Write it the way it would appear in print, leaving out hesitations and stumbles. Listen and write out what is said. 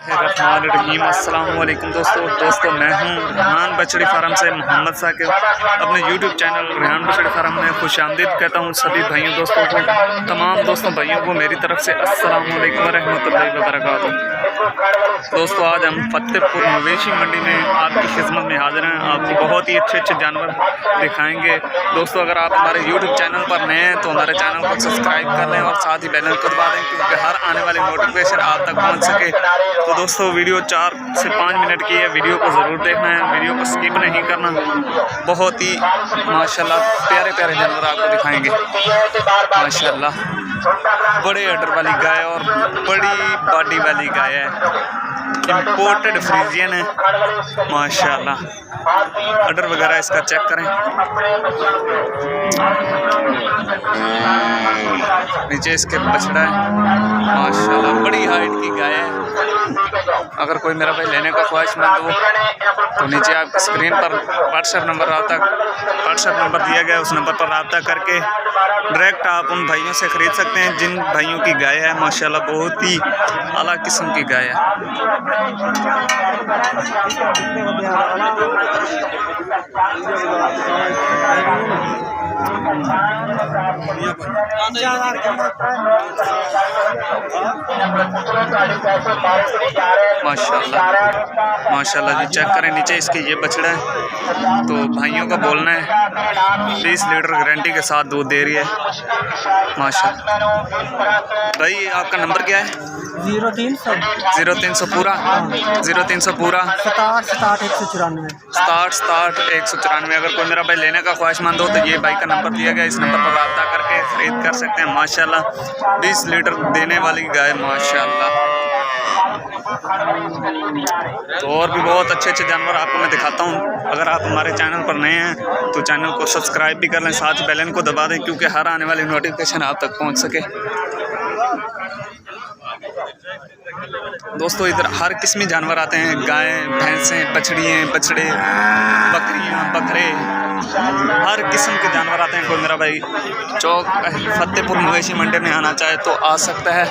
रहीम अस्सलाम वालेकुम दोस्तों मैं हूं रेहान बछड़ी फार्म से मोहम्मद साकिब। अपने यूट्यूब चैनल रेहान बछड़ी फार्म में खुशामदीद कहता हूं सभी भाइयों दोस्तों को, तमाम दोस्तों भाइयों को मेरी तरफ से अस्सलाम वालेकुम रहमतुल्लाहि व बरकातहू। दोस्तों आज हम फतेहपुर मवेशी मंडी में आपकी खिदमत में हाजिर हैं। आपको बहुत ही अच्छे जानवर दिखाएंगे। दोस्तों अगर आप हमारे यूट्यूब चैनल पर नए हैं तो हमारे चैनल को सब्सक्राइब कर लें और साथ ही बेल आइकन को दबा दें, क्योंकि हर आने वाली नोटिफिकेशन आप तक पहुँच सके। तो दोस्तों वीडियो 4 से 5 मिनट की है, वीडियो को ज़रूर देखना है, वीडियो को स्किप नहीं करना। बहुत ही माशाल्लाह प्यारे प्यारे जानवर आपको दिखाएंगे। माशाल्लाह बड़े अडर वाली गाय और बड़ी बॉडी वाली गाय है, इम्पोर्टेड फ्रीजियन है माशाल्लाह। अडर वगैरह इसका चेक करें, नीचे इसके बछड़ा है माशाल्लाह, बड़ी हाइट की गाय है। अगर कोई मेरा भाई लेने का ख्वाहिशमंद हो तो नीचे आपकी स्क्रीन पर व्हाट्सएप नंबर दिया गया है, उस नंबर पर रब्ता करके डायरेक्ट आप उन भाइयों से ख़रीद सकते हैं जिन भाइयों की गाय है माशाल्लाह बहुत ही आला किस्म की गाय है। माशाल्लाह जी चेक करें, नीचे इसके ये बछड़ा है। तो भाइयों का बोलना है 20 लीटर गारंटी के साथ दूध दे रही है माशाल्लाह। भाई आपका नंबर क्या है? 0300 पूरा 0300 पूरा 67 194। अगर कोई मेरा भाई लेने का ख्वाहिशमंद हो तो ये भाई का नंबर दिया गया, इस नंबर पर रब्ता करके ख़रीद कर सकते हैं माशाल्लाह। 20 लीटर देने वाली गाय माशाल्लाह। तो और भी बहुत अच्छे जानवर आपको मैं दिखाता हूँ। अगर आप हमारे चैनल पर नए हैं तो चैनल को सब्सक्राइब भी कर लें, साथ ही बेल आइकन को दबा दें, क्योंकि हर आने वाली नोटिफिकेशन आप तक पहुँच सके। दोस्तों इधर हर किस्मी जानवर आते हैं, गायें, भैंसें, बछड़े, बकरियां, बकरे, हर किस्म के जानवर आते हैं। कोई मेरा भाई चौक फतेहपुर मवेशी मंडी में आना चाहे तो आ सकता है।